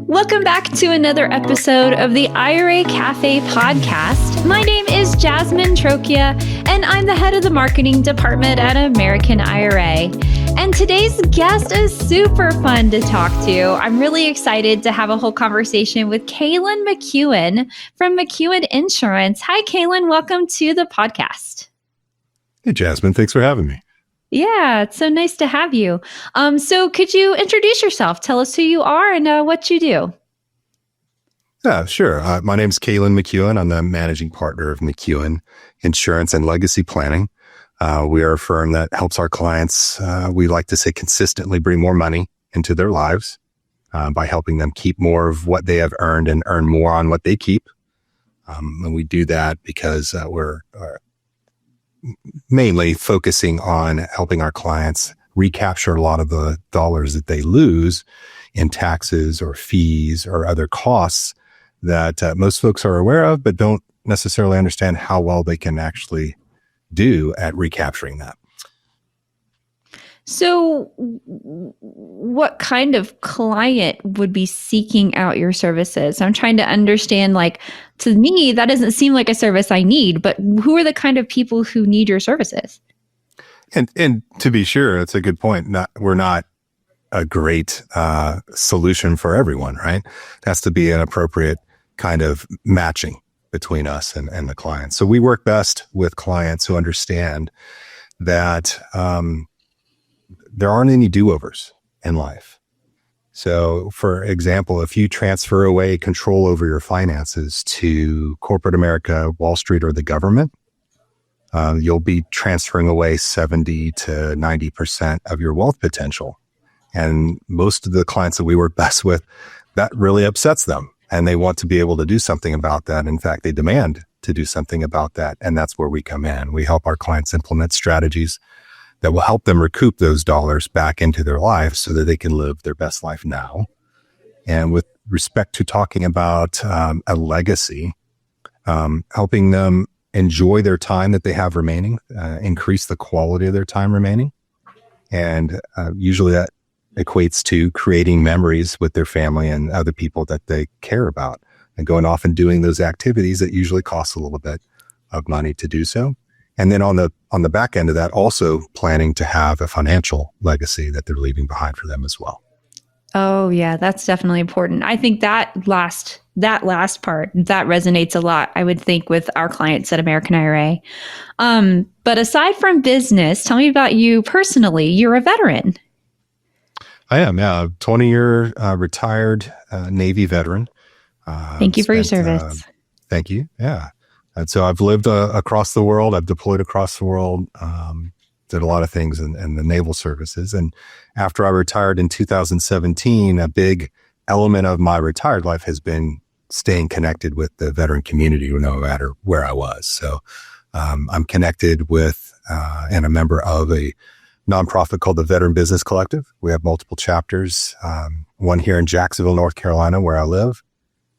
Welcome back to another episode of the IRA Cafe podcast. My name is Jasmine Trocchia, and I'm the head of the marketing department at American IRA. And today's guest is super fun to talk to. I'm really excited to have a whole conversation with Kalan McEuen from McEuen Insurance. Hi, Kalan. Welcome to the podcast. Hey, Jasmine. Thanks for having me. Yeah, it's so nice to have you. So could you introduce yourself? Tell us who you are and what you do. Yeah, sure. My name's Kalan McEuen. I'm the managing partner of McEuen Insurance and Legacy Planning. We are a firm that helps our clients, we like to say, consistently bring more money into their lives by helping them keep more of what they have earned and earn more on what they keep. And we do that because we're mainly focusing on helping our clients recapture a lot of the dollars that they lose in taxes or fees or other costs that most folks are aware of, but don't necessarily understand how well they can actually do at recapturing that. So what kind of client would be seeking out your services? I'm trying to understand, to me, that doesn't seem like a service I need, but who are the kind of people who need your services? And to be sure, that's a good point. We're not a great solution for everyone, right? It has to be an appropriate kind of matching between us and the client. So we work best with clients who understand that there aren't any do-overs in life. So, for example, if you transfer away control over your finances to corporate America, Wall Street, or the government, you'll be transferring away 70 to 90% of your wealth potential. And most of the clients that we work best with, that really upsets them. And they want to be able to do something about that. In fact, they demand to do something about that. And that's where we come in. We help our clients implement strategies that will help them recoup those dollars back into their life so that they can live their best life now. And with respect to talking about a legacy, helping them enjoy their time that they have remaining, increase the quality of their time remaining. And usually that equates to creating memories with their family and other people that they care about and going off and doing those activities that usually cost a little bit of money to do so. And then on the back end of that, also planning to have a financial legacy that they're leaving behind for them as well. Oh yeah, that's definitely important. I think that last part, that resonates a lot, I would think, with our clients at American IRA. But aside from business, tell me about you personally. You're a veteran. I am, yeah. 20-year retired Navy veteran. Thank you for your service. Thank you, yeah. And so I've lived across the world. I've deployed across the world, did a lot of things in the naval services. And after I retired in 2017, a big element of my retired life has been staying connected with the veteran community, no matter where I was. So I'm connected with and a member of a nonprofit called the Veteran Business Collective. We have multiple chapters, one here in Jacksonville, North Carolina, where I live.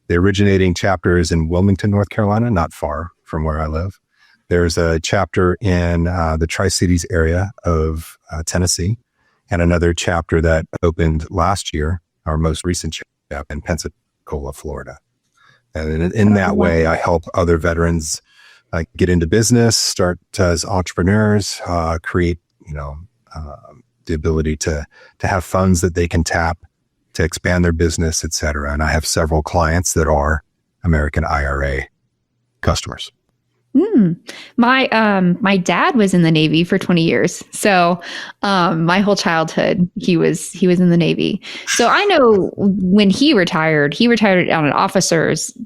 The originating chapter is in Wilmington, North Carolina, not far from where I live. There's a chapter in the Tri-Cities area of Tennessee, and another chapter that opened last year, our most recent chapter in Pensacola, Florida. And in that way, I help other veterans get into business, start as entrepreneurs, create, the ability to have funds that they can tap to expand their business, et cetera. And I have several clients that are American IRA customers. My dad was in the Navy for 20 years. So my whole childhood, he was in the Navy. So I know when he retired on an officer's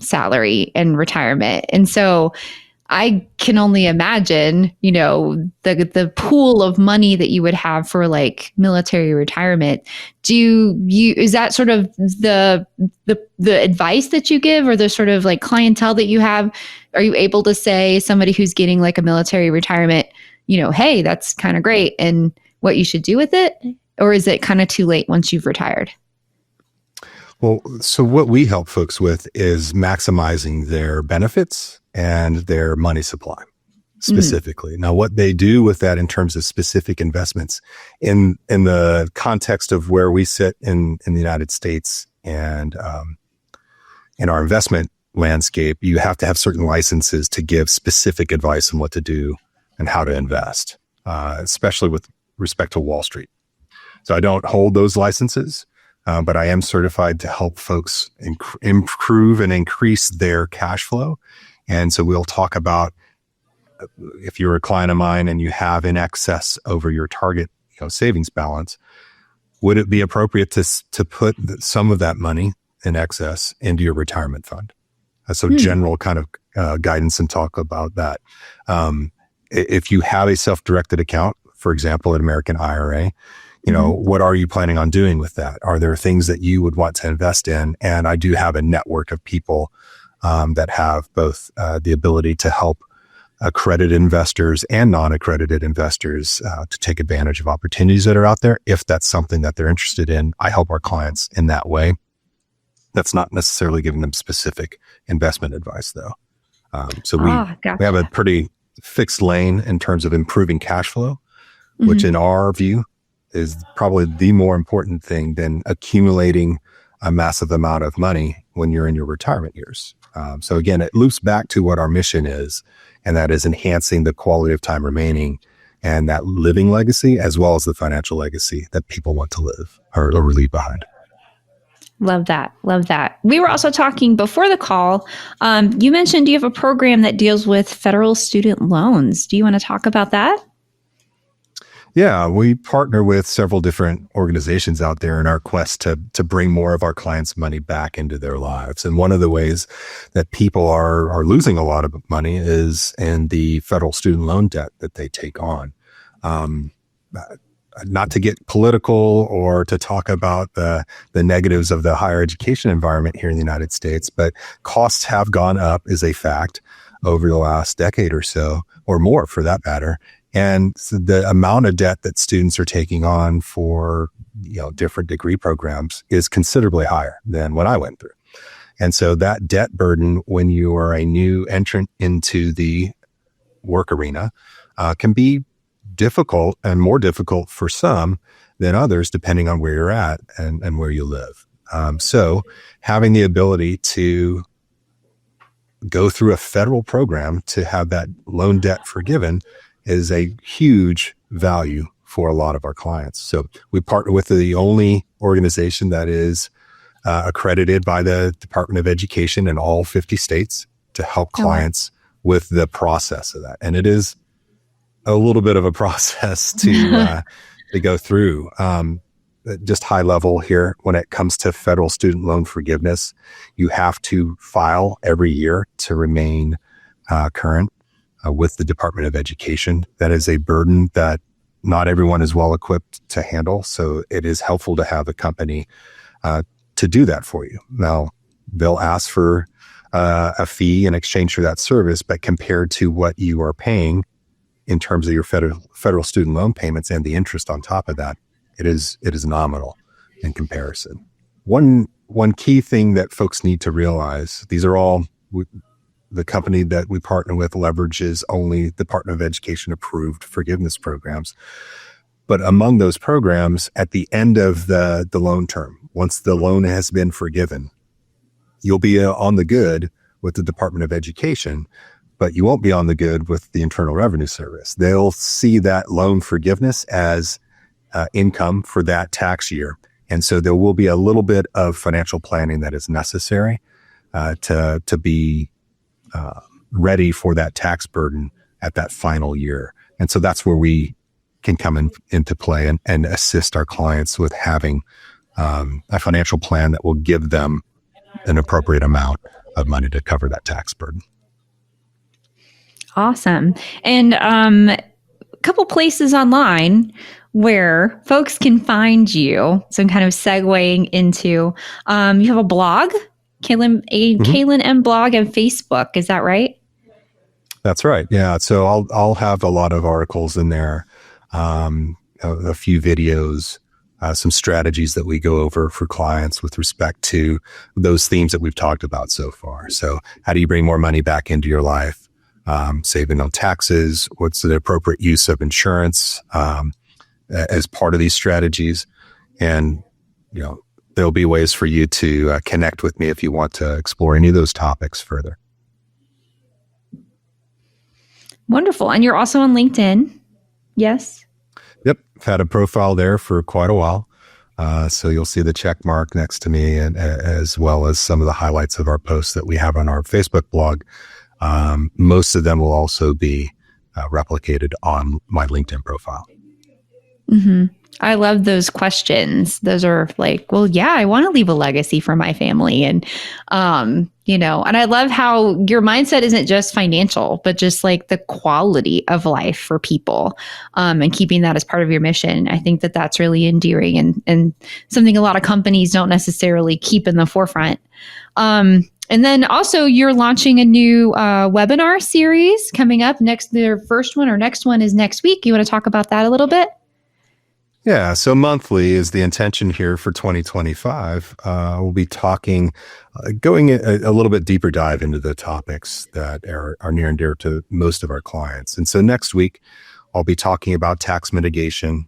salary and retirement. And so I can only imagine, the pool of money that you would have for military retirement. Is that sort of the advice that you give, or the sort of clientele that you have? Are you able to say somebody who's getting a military retirement, hey, that's kind of great, and what you should do with it? Or is it kind of too late once you've retired? Well, so what we help folks with is maximizing their benefits and their money supply specifically. Now, what they do with that in terms of specific investments in the context of where we sit in the United States And in our investment landscape, you have to have certain licenses to give specific advice on what to do and how to invest, especially with respect to Wall Street. So I don't hold those licenses, but I am certified to help folks improve and increase their cash flow. And so we'll talk about, if you're a client of mine and you have in excess over your target, savings balance, would it be appropriate to put some of that money in excess into your retirement fund? So general kind of guidance and talk about that. If you have a self-directed account, for example, an American IRA, what are you planning on doing with that? Are there things that you would want to invest in? And I do have a network of people that have both the ability to help accredited investors and non-accredited investors to take advantage of opportunities that are out there. If that's something that they're interested in, I help our clients in that way. That's not necessarily giving them specific investment advice, though. So we have a pretty fixed lane in terms of improving cash flow, which in our view is probably the more important thing than accumulating a massive amount of money when you're in your retirement years. So again, it loops back to what our mission is, and that is enhancing the quality of time remaining and that living legacy, as well as the financial legacy that people want to live or leave behind. Love that. Love that. We were also talking before the call. You mentioned you have a program that deals with federal student loans. Do you want to talk about that? Yeah, we partner with several different organizations out there in our quest to bring more of our clients' money back into their lives. And one of the ways that people are losing a lot of money is in the federal student loan debt that they take on. Not to get political or to talk about the negatives of the higher education environment here in the United States, but costs have gone up is a fact over the last decade or so, or more for that matter. And so the amount of debt that students are taking on for, different degree programs is considerably higher than what I went through. And so that debt burden, when you are a new entrant into the work arena, can be difficult and more difficult for some than others, depending on where you're at and where you live. So having the ability to go through a federal program to have that loan debt forgiven is a huge value for a lot of our clients. So we partner with the only organization that is accredited by the Department of Education in all 50 states to help clients with the process of that. And it is a little bit of a process to go through. Just high level here, when it comes to federal student loan forgiveness, you have to file every year to remain current with the Department of Education. That is a burden that not everyone is well equipped to handle. So it is helpful to have a company to do that for you. Now, they'll ask for a fee in exchange for that service, but compared to what you are paying in terms of your federal student loan payments and the interest on top of that, it is nominal in comparison. One key thing that folks need to realize, these are all, the company that we partner with leverages only Department of Education approved forgiveness programs. But among those programs, at the end of the loan term, once the loan has been forgiven, you'll be on the good with the Department of Education, but you won't be on the good with the Internal Revenue Service. They'll see that loan forgiveness as income for that tax year. And so there will be a little bit of financial planning that is necessary to be ready for that tax burden at that final year. And so that's where we can come into play and assist our clients with having a financial plan that will give them an appropriate amount of money to cover that tax burden. Awesome. And a couple places online where folks can find you. So I'm kind of segueing into, you have a blog, Kalan M blog and Facebook. Is that right? That's right. Yeah. So I'll have a lot of articles in there, a few videos, some strategies that we go over for clients with respect to those themes that we've talked about so far. So how do you bring more money back into your life? Saving on taxes? What's the appropriate use of insurance as part of these strategies? And, there'll be ways for you to connect with me if you want to explore any of those topics further. Wonderful. And you're also on LinkedIn. Yes. Yep. I've had a profile there for quite a while. So you'll see the check mark next to me, and as well as some of the highlights of our posts that we have on our Facebook blog. Most of them will also be replicated on my LinkedIn profile. Mm-hmm. I love those questions. Those are like, well, yeah, I want to leave a legacy for my family. And, and I love how your mindset isn't just financial, but just like the quality of life for people, and keeping that as part of your mission. I think that that's really endearing and something a lot of companies don't necessarily keep in the forefront. And then also you're launching a new webinar next one is next week. You want to talk about that a little bit? Yeah, so monthly is the intention here for 2025. We'll be talking, going a little bit deeper dive into the topics that are near and dear to most of our clients. And so next week, I'll be talking about tax mitigation.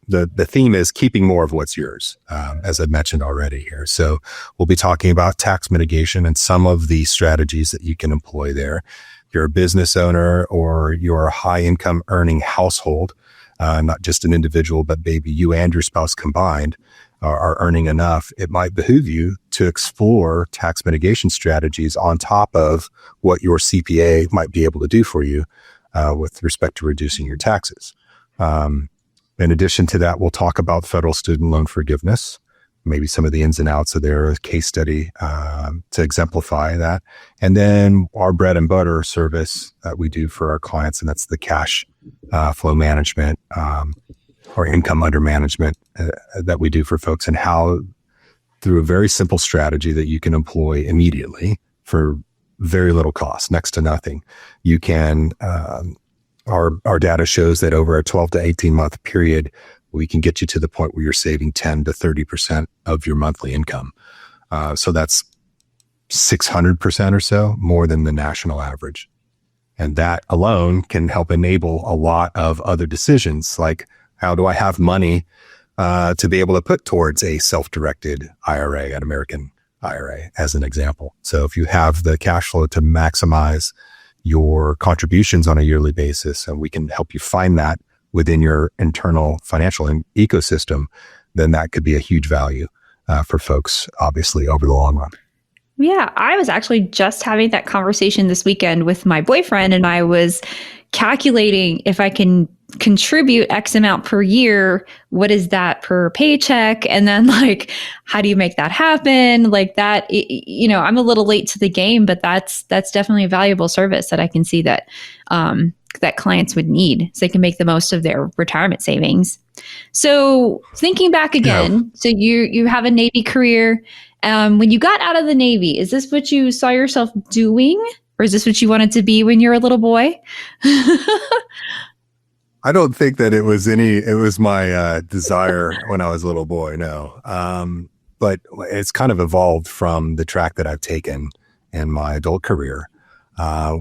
The theme is keeping more of what's yours, as I mentioned already here. So we'll be talking about tax mitigation and some of the strategies that you can employ there. If you're a business owner or you're a high income earning household, not just an individual, but maybe you and your spouse combined are earning enough, it might behoove you to explore tax mitigation strategies on top of what your CPA might be able to do for you with respect to reducing your taxes. In addition to that, we'll talk about federal student loan forgiveness, maybe some of the ins and outs of their case study to exemplify that. And then our bread and butter service that we do for our clients, and that's the cash flow management or income under management that we do for folks, and how through a very simple strategy that you can employ immediately for very little cost, next to nothing, you can, our data shows that over a 12 to 18 month period, we can get you to the point where you're saving 10 to 30% of your monthly income. So that's 600% or so more than the national average. And that alone can help enable a lot of other decisions, like how do I have money to be able to put towards a self-directed IRA at American IRA, as an example. So if you have the cash flow to maximize your contributions on a yearly basis, and we can help you find that within your internal financial ecosystem, then that could be a huge value for folks, obviously, over the long run. Yeah, I was actually just having that conversation this weekend with my boyfriend, and I was calculating if I can contribute X amount per year, what is that per paycheck? And then like, how do you make that happen? Like that, I'm a little late to the game, but that's definitely a valuable service that I can see that, that clients would need so they can make the most of their retirement savings. So thinking back again, So you have a Navy career. When you got out of the Navy, is this what you saw yourself doing? Or is this what you wanted to be when you were a little boy? I don't think that it was my desire when I was a little boy, no. But it's kind of evolved from the track that I've taken in my adult career. I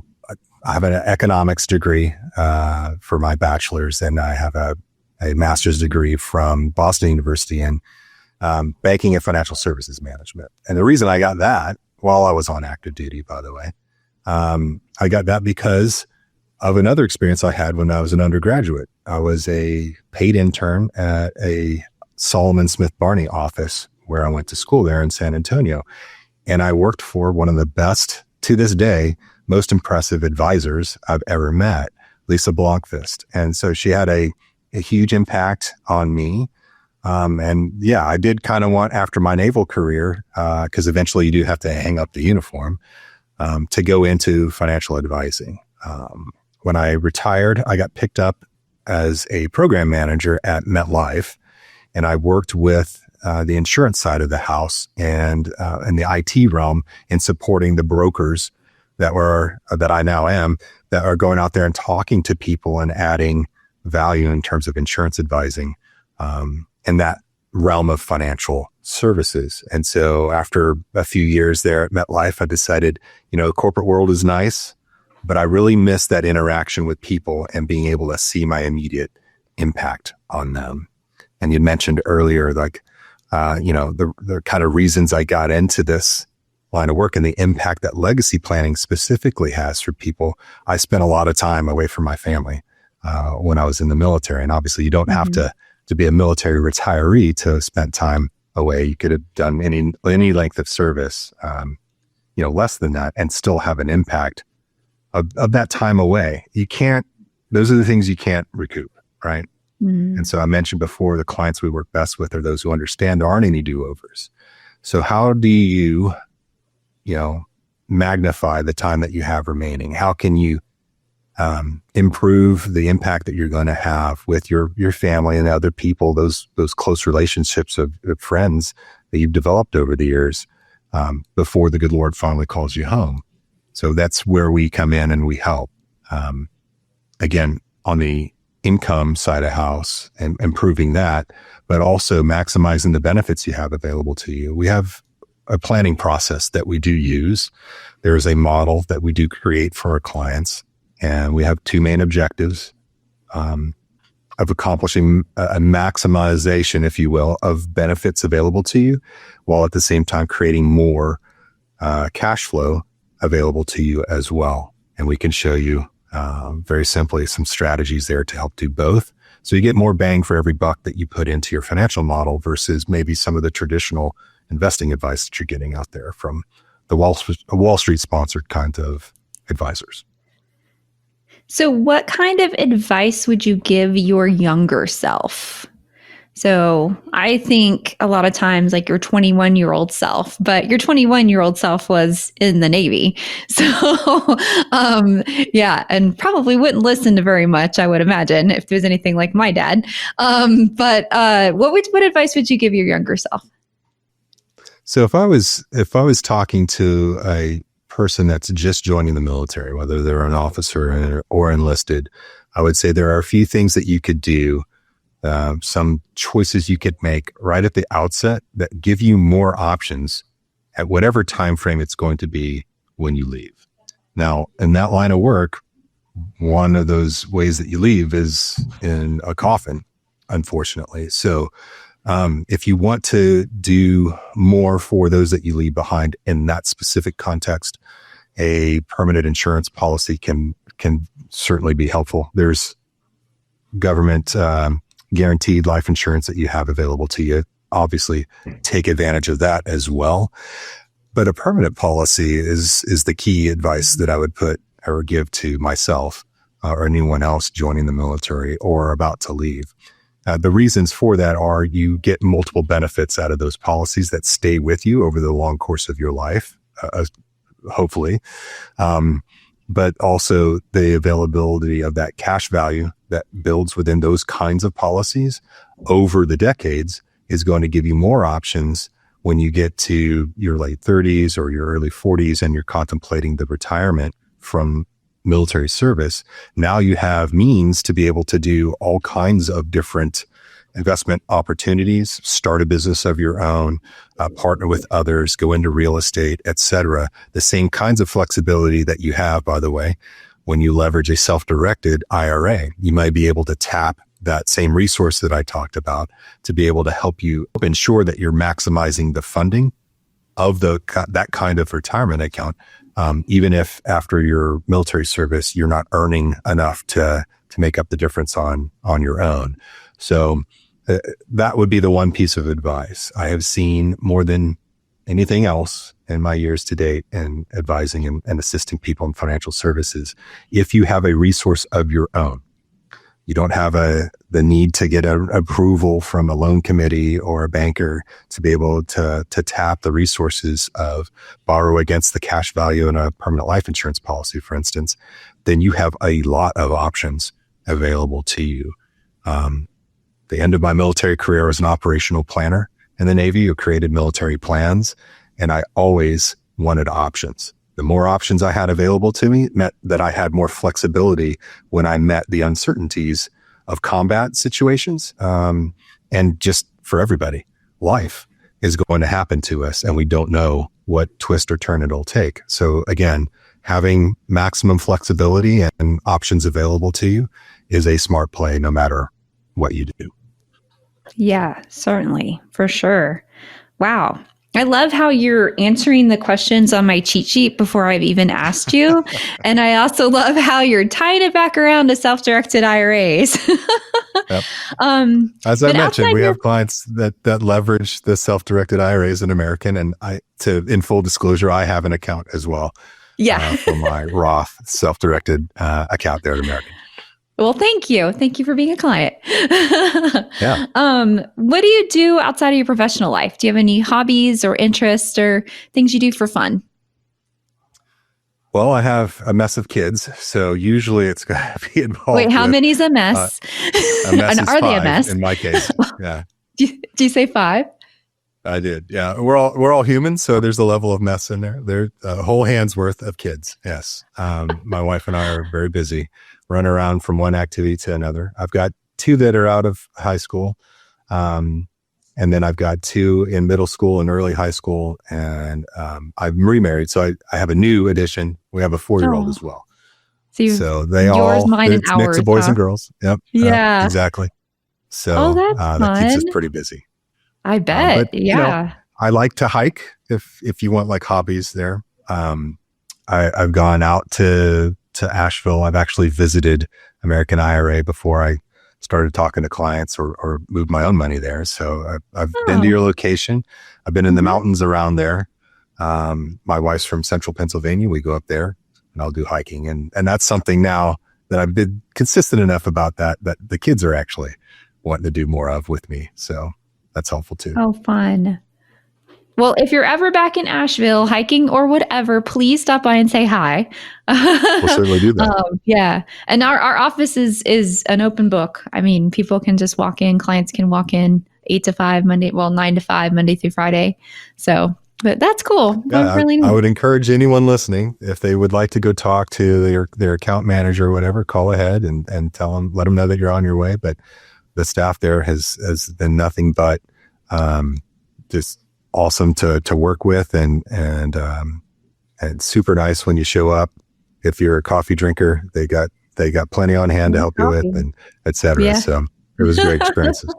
have an economics degree for my bachelor's, and I have a master's degree from Boston University in banking and financial services management. And the reason I got that, while I was on active duty, by the way, I got that because of another experience I had when I was an undergraduate. I was a paid intern at a Solomon Smith Barney office where I went to school there in San Antonio. And I worked for one of the best, to this day, most impressive advisors I've ever met, Lisa Blomqvist. And so she had a huge impact on me. And yeah, I did kind of want, after my naval career, because eventually you do have to hang up the uniform, to go into financial advising. When I retired, I got picked up as a program manager at MetLife, and I worked with the insurance side of the house and in the IT realm in supporting the brokers that I now am, that are going out there and talking to people and adding value in terms of insurance advising in that realm of financial services. And so after a few years there at MetLife, I decided, the corporate world is nice, but I really miss that interaction with people and being able to see my immediate impact on them. And you mentioned earlier, like, the kind of reasons I got into this line of work and the impact that legacy planning specifically has for people. I spent a lot of time away from my family when I was in the military. And obviously you don't have to be a military retiree to spend time away. You could have done any length of service, less than that, and still have an impact of that time away. Those are the things you can't recoup, right? And so I mentioned before, the clients we work best with are those who understand there aren't any do-overs. So how do you, magnify the time that you have remaining? How can you improve the impact that you're going to have with your family and other people, those close relationships of friends that you've developed over the years before the good Lord finally calls you home? So that's where we come in and we help. Again, on the income side of house and improving that, but also maximizing the benefits you have available to you. We have a planning process that we do use. There is a model that we do create for our clients, and we have two main objectives of accomplishing a maximization, if you will, of benefits available to you, while at the same time creating more cash flow available to you as well. And we can show you very simply some strategies there to help do both. So you get more bang for every buck that you put into your financial model versus maybe some of the traditional investing advice that you're getting out there from the Wall Street sponsored kind of advisors. So what kind of advice would you give your younger self? So I think a lot of times like your 21-year-old self, but your 21-year-old self was in the Navy. So and probably wouldn't listen to very much, I would imagine, if there's anything like my dad. But what advice would you give your younger self? So if I was talking to a person that's just joining the military, whether they're an officer or enlisted, I would say there are a few things that you could do, some choices you could make right at the outset that give you more options at whatever time frame it's going to be when you leave. Now, in that line of work, one of those ways that you leave is in a coffin, unfortunately. So if you want to do more for those that you leave behind in that specific context, a permanent insurance policy can certainly be helpful. There's government guaranteed life insurance that you have available to you. Obviously, take advantage of that as well. But a permanent policy is the key advice that I would put or give to myself or anyone else joining the military or about to leave. The reasons for that are you get multiple benefits out of those policies that stay with you over the long course of your life, hopefully. But also the availability of that cash value that builds within those kinds of policies over the decades is going to give you more options when you get to your late 30s or your early 40s and you're contemplating the retirement from military service. Now you have means to be able to do all kinds of different investment opportunities, start a business of your own, partner with others, go into real estate, etc. The same kinds of flexibility that you have, by the way, when you leverage a self-directed IRA. You might be able to tap that same resource that I talked about to be able to help you ensure that you're maximizing the funding of that kind of retirement account, even if after your military service, you're not earning enough to make up the difference on your own. So that would be the one piece of advice I have seen more than anything else in my years to date in advising and assisting people in financial services. If you have a resource of your own, you don't have the need to get an approval from a loan committee or a banker to be able to tap the resources of borrow against the cash value in a permanent life insurance policy, for instance, then you have a lot of options available to you. The end of my military career as an operational planner in the Navy who created military plans, and I always wanted options. The more options I had available to me meant that I had more flexibility when I met the uncertainties of combat situations. And just for everybody, life is going to happen to us and we don't know what twist or turn it'll take. So again, having maximum flexibility and options available to you is a smart play no matter what you do. Yeah, certainly. For sure. Wow. I love how you're answering the questions on my cheat sheet before I've even asked you. And I also love how you're tying it back around to self-directed IRAs. Yep. As I But mentioned, outside we your, have clients that leverage the self-directed IRAs in American, and in full disclosure, I have an account as well yeah. for my Roth self-directed account there at American. Well, thank you. Thank you for being a client. Yeah. What do you do outside of your professional life? Do you have any hobbies or interests or things you do for fun? Well, I have a mess of kids, so usually it's going to be involved. Wait, how with, many is a uh, mess? a mess And is are they a 5 mess? in my case. Yeah, Do you say 5? I did. Yeah, we're all humans, so there's a level of mess in there. There's a whole hand's worth of kids. Yes, my wife and I are very busy, run around from one activity to another. I've got 2 that are out of high school, and then I've got 2 in middle school and early high school, and I'm remarried, so I have a new addition. We have a 4-year-old as well. So yours, mine, and it's a mix ours, of boys huh? and girls. Yep, Yeah. exactly. Oh, So that's that keeps us fun. pretty busy. I But bet. Yeah. I like to hike if you want like hobbies there. I've gone out to Asheville. I've actually visited American IRA before I started talking to clients or moved my own money there. So I've been to your location. I've been in the mountains around there. My wife's from central Pennsylvania. We go up there and I'll do hiking. And that's something now that I've been consistent enough about that the kids are actually wanting to do more of with me. So that's helpful too. Oh, fun. Well, if you're ever back in Asheville hiking or whatever, please stop by and say hi. We'll certainly do that. Yeah. And our office is an open book. I mean, people can just walk in, clients can walk in 8 to 5 Monday, 9 to 5 Monday through Friday. So, but that's cool. Yeah, really neat. I would encourage anyone listening, if they would like to go talk to their account manager or whatever, call ahead and let them know that you're on your way. But the staff there has been nothing but just awesome to work with and super nice when you show up. If you're a coffee drinker, they got plenty on hand to help you with, and et cetera. Yeah. So it was great experiences.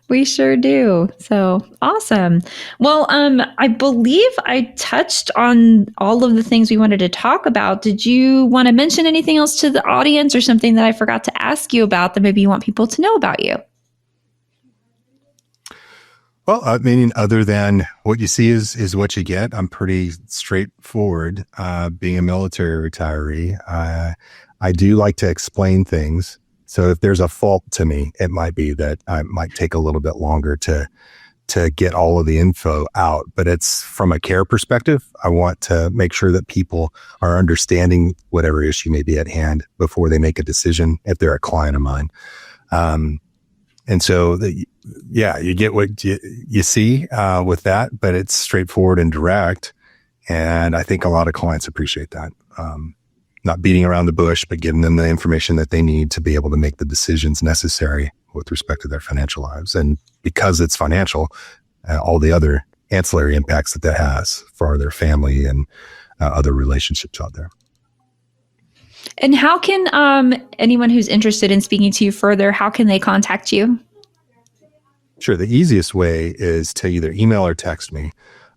We sure do. So awesome. Well, I believe I touched on all of the things we wanted to talk about. Did you want to mention anything else to the audience or something that I forgot to ask you about that maybe you want people to know about you? Well, I mean, other than what you see is what you get. I'm pretty straightforward. Being a military retiree, I do like to explain things. So if there's a fault to me, it might be that I might take a little bit longer to get all of the info out. But it's from a care perspective. I want to make sure that people are understanding whatever issue may be at hand before they make a decision if they're a client of mine. And so, you get what you see with that, but it's straightforward and direct. And I think a lot of clients appreciate that. Not beating around the bush, but giving them the information that they need to be able to make the decisions necessary with respect to their financial lives. And because it's financial, all the other ancillary impacts that has for their family and other relationships out there. And how can anyone who's interested in speaking to you further, how can they contact you? Sure. The easiest way is to either email or text me.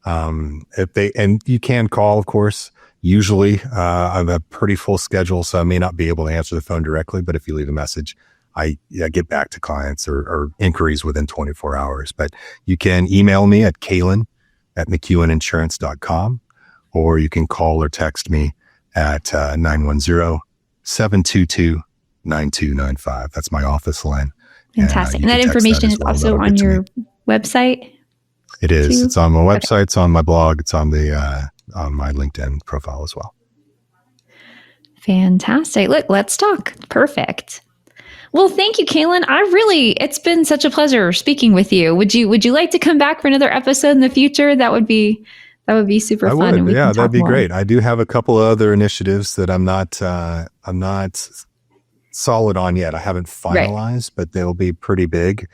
And you can call, of course. Usually, I have a pretty full schedule, so I may not be able to answer the phone directly, but if you leave a message, I get back to clients or inquiries within 24 hours. But you can email me at Kalan at McEueninsurance.com, or you can call or text me at 910-722-9295. That's my office line. Fantastic. And that information is also on your website? It is. Too? It's on my website. It's on my blog. It's on on my LinkedIn profile as well. Fantastic. Look, let's talk. Perfect. Well, thank you, Kalan. It's been such a pleasure speaking with you. Would you like to come back for another episode in the future? That would be super fun. I would. And Yeah, that'd be more. great. I do have a couple of other initiatives that I'm not solid on yet. I haven't finalized, but they'll be pretty big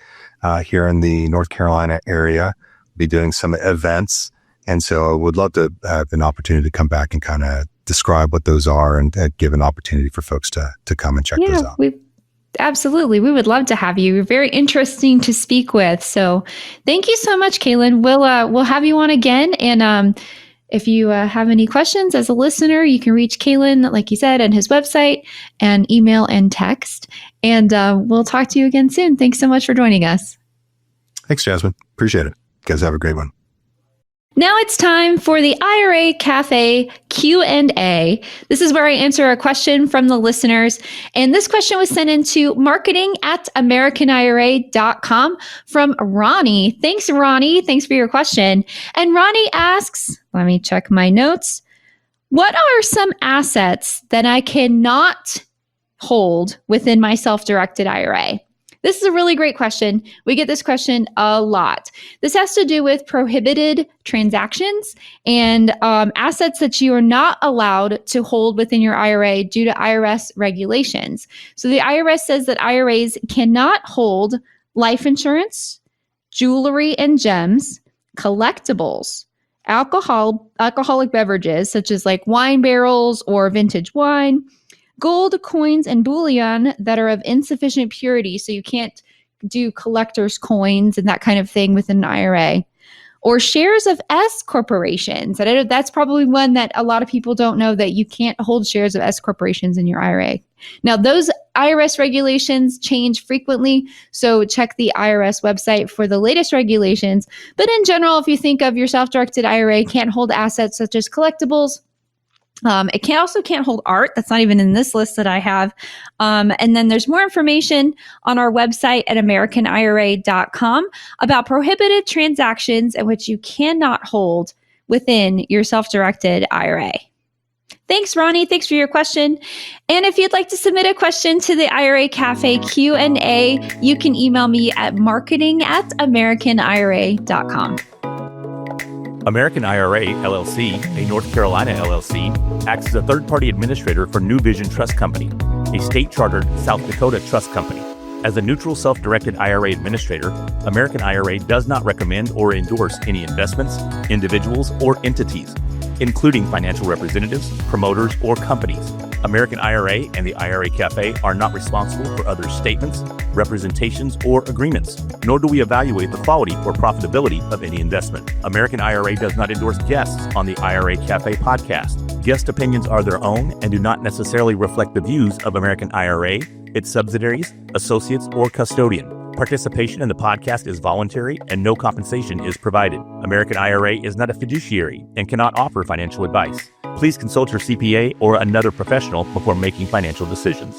here in the North Carolina area. Be doing some events. And so I would love to have an opportunity to come back and kind of describe what those are and give an opportunity for folks to come and check those out. Absolutely. We would love to have you. You're very interesting to speak with. So thank you so much, Kalan. We'll have you on again. And if you have any questions as a listener, you can reach Kalan, like you said, and his website and email and text. And we'll talk to you again soon. Thanks so much for joining us. Thanks, Jasmine. Appreciate it. You guys have a great one. Now it's time for the IRA Cafe Q&A. This is where I answer a question from the listeners. And this question was sent into marketing@americanira.com from Ronnie. Thanks, Ronnie. Thanks for your question. And Ronnie asks, let me check my notes. What are some assets that I cannot hold within my self-directed IRA? This is a really great question. We get this question a lot. This has to do with prohibited transactions and assets that you are not allowed to hold within your IRA due to IRS regulations. So the IRS says that IRAs cannot hold life insurance, jewelry and gems, collectibles, alcoholic beverages such as like wine barrels or vintage wine, gold coins and bullion that are of insufficient purity, so you can't do collector's coins and that kind of thing within an IRA, or shares of S corporations. And that's probably one that a lot of people don't know, that you can't hold shares of S corporations in your IRA. Now, those IRS regulations change frequently, so check the IRS website for the latest regulations. But in general, if you think of your self-directed IRA, can't hold assets such as collectibles. It can't hold art. That's not even in this list that I have. And then there's more information on our website at AmericanIRA.com about prohibited transactions in which you cannot hold within your self-directed IRA. Thanks, Ronnie. Thanks for your question. And if you'd like to submit a question to the IRA Cafe Q&A, you can email me at marketing@AmericanIRA.com. American IRA, LLC, a North Carolina LLC, acts as a third-party administrator for New Vision Trust Company, a state-chartered South Dakota trust company. As a neutral self-directed IRA administrator, American IRA does not recommend or endorse any investments, individuals, or entities, including financial representatives, promoters, or companies. American IRA and the IRA Cafe are not responsible for other statements, representations, or agreements, nor do we evaluate the quality or profitability of any investment. American IRA does not endorse guests on the IRA Cafe podcast. Guest opinions are their own and do not necessarily reflect the views of American IRA, its subsidiaries, associates, or custodian. Participation in the podcast is voluntary and no compensation is provided. American IRA is not a fiduciary and cannot offer financial advice. Please consult your CPA or another professional before making financial decisions.